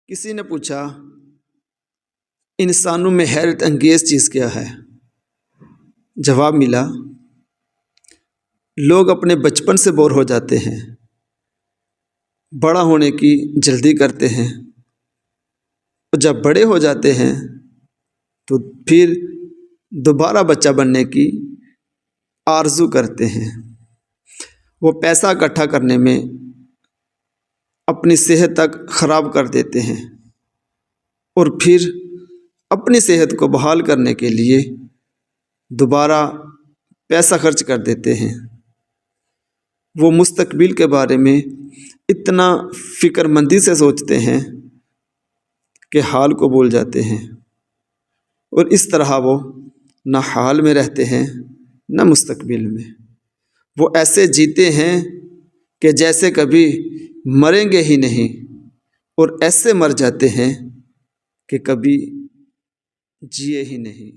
کسی نے پوچھا انسانوں میں حیرت انگیز چیز کیا ہے؟ جواب ملا لوگ اپنے بچپن سے بور ہو جاتے ہیں، بڑا ہونے کی جلدی کرتے ہیں، اور جب بڑے ہو جاتے ہیں تو پھر دوبارہ بچہ بننے کی آرزو کرتے ہیں۔ وہ پیسہ اکٹھا کرنے میں اپنی صحت تک خراب کر دیتے ہیں اور پھر اپنی صحت کو بحال کرنے کے لیے دوبارہ پیسہ خرچ کر دیتے ہیں۔ وہ مستقبل کے بارے میں اتنا فکر مندی سے سوچتے ہیں کہ حال کو بھول جاتے ہیں، اور اس طرح وہ نہ حال میں رہتے ہیں نہ مستقبل میں۔ وہ ایسے جیتے ہیں کہ جیسے کبھی مریں گے ہی نہیں، اور ایسے مر جاتے ہیں کہ کبھی جیے ہی نہیں۔